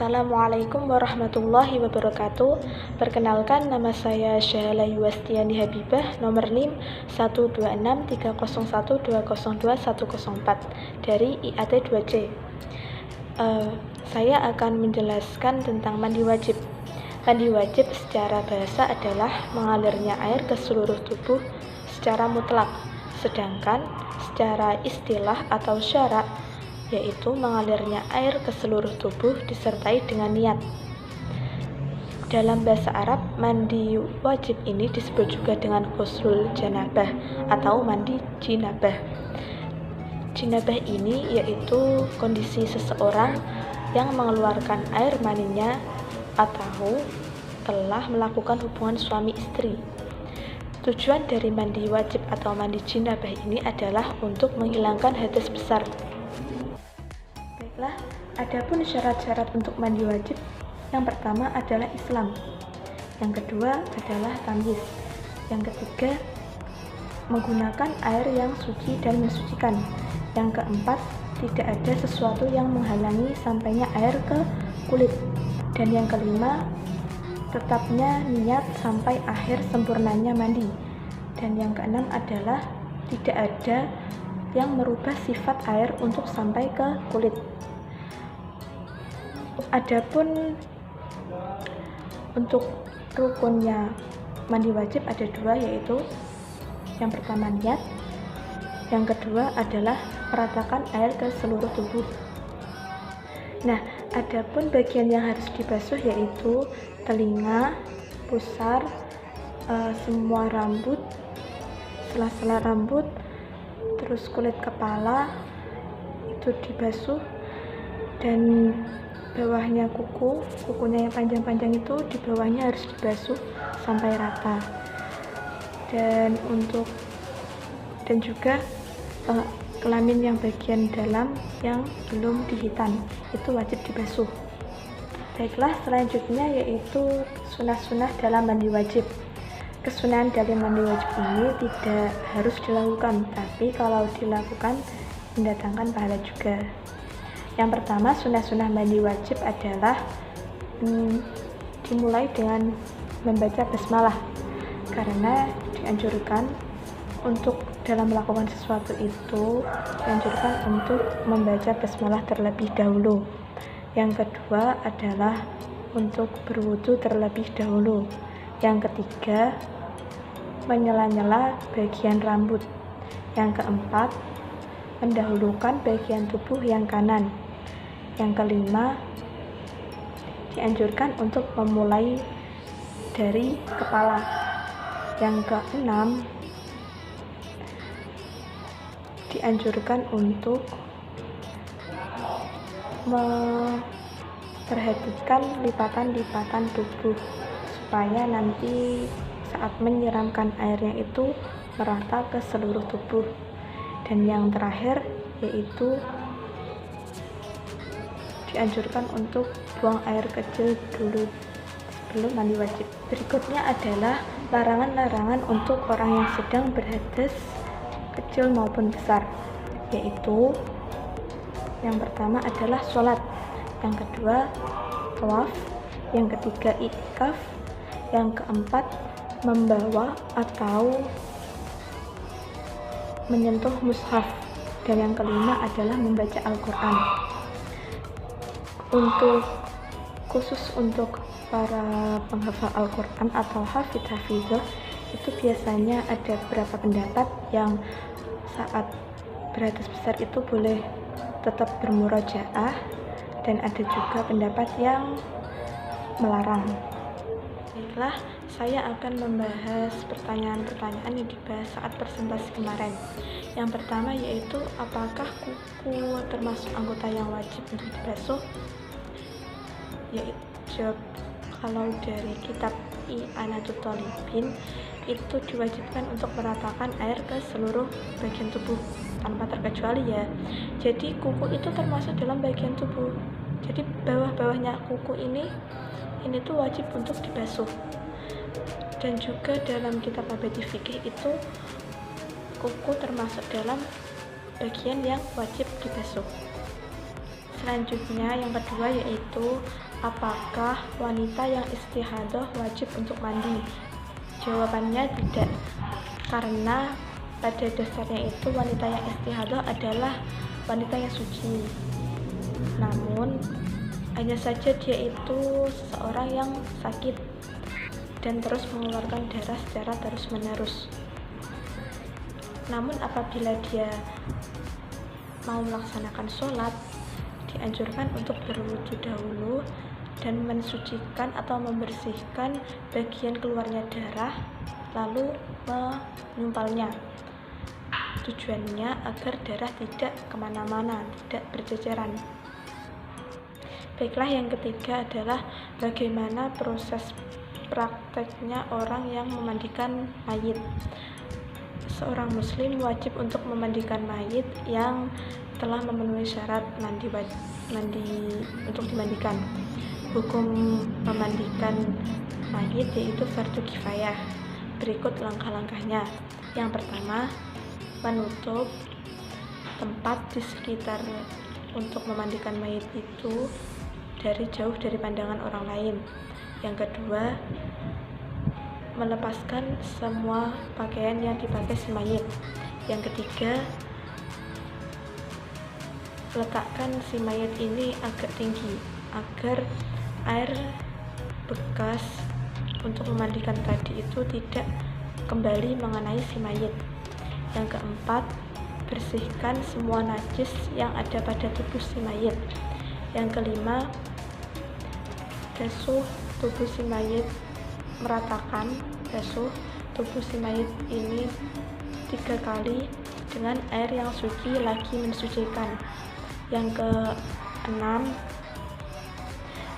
Assalamualaikum warahmatullahi wabarakatuh. Perkenalkan, nama saya Syahala Yuwastiani Habibah, nomor NIM 1263012020104 dari IAT 2C. Saya akan menjelaskan tentang mandi wajib. Mandi wajib secara bahasa adalah mengalirnya air ke seluruh tubuh secara mutlak, sedangkan secara istilah atau syarak yaitu mengalirnya air ke seluruh tubuh disertai dengan niat. Dalam bahasa Arab, mandi wajib ini disebut juga dengan ghuslul janabah atau mandi jinabah. Jinabah ini yaitu kondisi seseorang yang mengeluarkan air maninya atau telah melakukan hubungan suami istri. Tujuan dari mandi wajib atau mandi jinabah ini adalah untuk menghilangkan hadas besar. Baiklah, adapun syarat-syarat untuk mandi wajib, yang pertama adalah Islam, yang kedua adalah tamyiz, yang ketiga menggunakan air yang suci dan mensucikan, yang keempat tidak ada sesuatu yang menghalangi sampainya air ke kulit, dan yang kelima tetapnya niat sampai akhir sempurnanya mandi, dan yang keenam adalah tidak ada yang merubah sifat air untuk sampai ke kulit. Adapun untuk rukunnya mandi wajib ada dua, yaitu yang pertama niat, yang kedua adalah meratakan air ke seluruh tubuh. Nah, adapun bagian yang harus dibasuh yaitu telinga, pusar, semua rambut, sela-sela rambut, terus kulit kepala itu dibasuh, dan bawahnya kukunya yang panjang-panjang itu di bawahnya harus dibasuh sampai rata, dan juga kelamin yang bagian dalam yang belum dihitan itu wajib dibasuh. Baiklah, selanjutnya yaitu sunah-sunah dalam mandi wajib. Kesunahan dalam mandi wajib ini tidak harus dilakukan, tapi kalau dilakukan mendatangkan pahala juga. Yang pertama, sunah-sunah mandi wajib adalah dimulai dengan membaca basmalah, karena dianjurkan untuk dalam melakukan sesuatu itu dianjurkan untuk membaca basmalah terlebih dahulu. Yang kedua adalah untuk berwudu terlebih dahulu. Yang ketiga, menyela-nyela bagian rambut. Yang keempat, mendahulukan bagian tubuh yang kanan. Yang kelima, dianjurkan untuk memulai dari kepala. Yang keenam, dianjurkan untuk memperhatikan lipatan-lipatan tubuh supaya nanti saat menyiramkan airnya itu merata ke seluruh tubuh. Dan yang terakhir yaitu dianjurkan untuk buang air kecil dulu sebelum mandi wajib. Berikutnya adalah larangan-larangan untuk orang yang sedang berhadas kecil maupun besar, yaitu yang pertama adalah sholat, yang kedua tawaf, yang ketiga i'tikaf, yang keempat membawa atau menyentuh mushaf, dan yang kelima adalah membaca Al-Quran. Khusus untuk para penghafal Al-Quran atau hafidz-hafizah itu biasanya ada beberapa pendapat yang saat berhadas besar itu boleh tetap bermurojaah, dan ada juga pendapat yang melarang. Baiklah, saya akan membahas pertanyaan-pertanyaan yang dibahas saat presentasi kemarin. Yang pertama yaitu, apakah kuku termasuk anggota yang wajib untuk dibasuh? Yaitu kalau dari kitab I'anatul Thalibin itu diwajibkan untuk meratakan air ke seluruh bagian tubuh tanpa terkecuali ya. Jadi kuku itu termasuk dalam bagian tubuh. Jadi bawah-bawahnya kuku ini tuh wajib untuk dibasuh. Dan juga dalam kitab Mabadi Fikih itu kuku termasuk dalam bagian yang wajib dibasuh. Selanjutnya yang kedua yaitu Apakah wanita yang istihadah wajib untuk mandi? Jawabannya tidak, karena pada dasarnya itu wanita yang istihadah adalah wanita yang suci. Namun hanya saja dia itu seseorang yang sakit dan terus mengeluarkan darah secara terus-menerus. Namun apabila dia mau melaksanakan sholat, dianjurkan untuk berwudu dahulu dan mensucikan atau membersihkan bagian keluarnya darah, lalu menyumpalnya. Tujuannya agar darah tidak kemana-mana, tidak berceceran. Baiklah, yang ketiga adalah bagaimana proses prakteknya orang yang memandikan mayit. Seorang muslim wajib untuk memandikan mayit yang telah memenuhi syarat mandi untuk dimandikan. Hukum memandikan mayit yaitu fardu kifayah. Berikut langkah-langkahnya. Yang pertama, menutup tempat di sekitar untuk memandikan mayit itu jauh dari pandangan orang lain. Yang kedua, melepaskan semua pakaian yang dipakai si mayit. Yang ketiga, letakkan si mayit ini agak tinggi agar air bekas untuk memandikan tadi itu tidak kembali mengenai si mayit. Yang keempat, bersihkan semua najis yang ada pada tubuh si mayit. Yang kelima, basuh tubuh si mayit, meratakan basuh tubuh si mayit ini 3 kali dengan air yang suci lagi mensucikan. Yang keenam,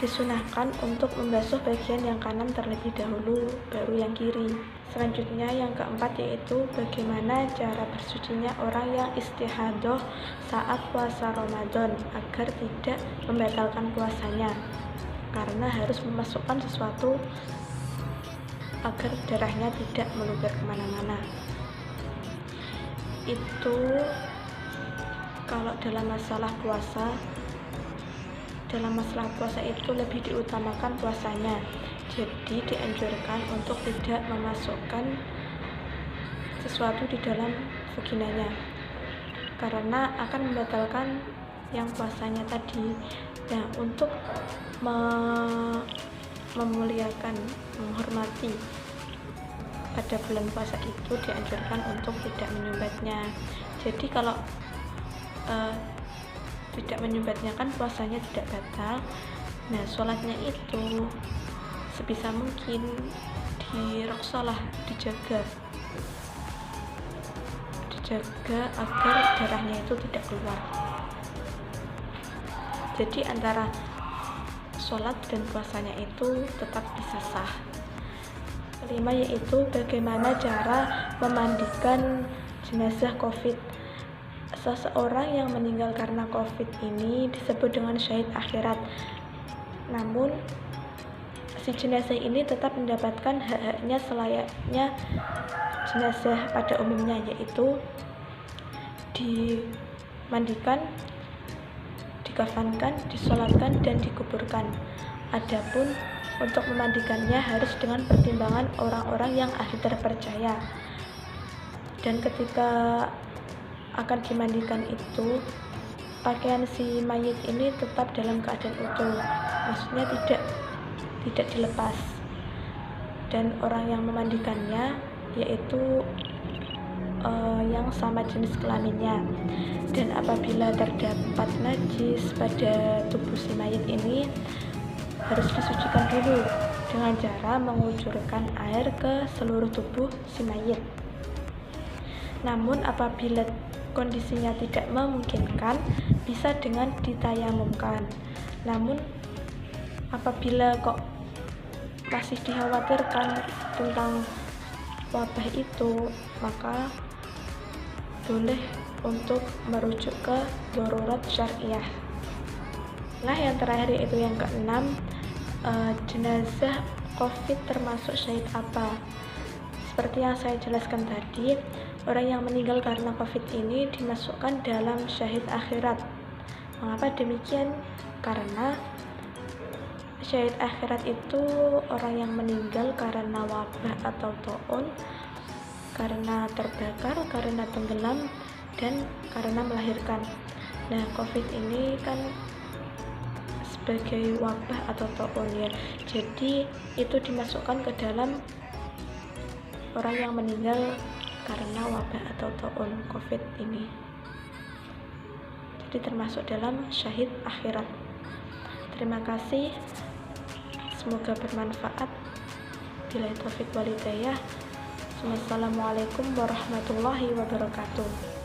disunahkan untuk membasuh bagian yang kanan terlebih dahulu, baru yang kiri. Selanjutnya yang keempat yaitu bagaimana cara bersucinya orang yang istihadah saat puasa Ramadan agar tidak membatalkan puasanya, karena harus memasukkan sesuatu agar darahnya tidak meluber kemana-mana. Itu kalau dalam masalah puasa itu lebih diutamakan puasanya, jadi dianjurkan untuk tidak memasukkan sesuatu di dalam vaginanya karena akan membatalkan yang puasanya tadi. Nah, untuk memuliakan, menghormati pada bulan puasa itu dianjurkan untuk tidak menyumbatnya. Jadi kalau tidak menyumbatnya kan puasanya tidak batal. Nah, sholatnya itu sebisa mungkin dijaga agar darahnya itu tidak keluar. Jadi antara sholat dan puasanya itu tetap bisa sah. Kelima yaitu bagaimana cara memandikan jenazah COVID. Seseorang yang meninggal karena COVID ini disebut dengan syahid akhirat. Namun si jenazah ini tetap mendapatkan hak-haknya selayaknya jenazah pada umumnya, yaitu dimandikan, dikafankan, disolatkan, dan dikuburkan. Adapun untuk memandikannya harus dengan pertimbangan orang-orang yang ahli terpercaya. Dan ketika akan dimandikan itu, pakaian si mayit ini tetap dalam keadaan utuh, maksudnya tidak dilepas. Dan orang yang memandikannya yaitu yang sama jenis kelaminnya. Dan apabila terdapat najis pada tubuh si mayit ini, harus disucikan dulu dengan cara mengucurkan air ke seluruh tubuh si mayit. Namun apabila kondisinya tidak memungkinkan, bisa dengan ditayamumkan. Namun apabila kok masih dikhawatirkan tentang wabah itu, maka boleh untuk merujuk ke darurat syariah. Nah, yang terakhir yaitu yang keenam, jenazah COVID termasuk syahid apa? Seperti yang saya jelaskan tadi, orang yang meninggal karena COVID ini dimasukkan dalam syahid akhirat. Mengapa demikian? Karena Syahid akhirat itu orang yang meninggal karena wabah atau taun, karena terbakar, karena tenggelam, dan karena melahirkan. Nah, COVID ini kan sebagai wabah atau taun ya, jadi itu dimasukkan ke dalam orang yang meninggal karena wabah atau taun COVID ini, jadi termasuk dalam syahid akhirat. Terima kasih, semoga bermanfaat. Billahi taufiq wal hidayah. Wassalamualaikum warahmatullahi wabarakatuh.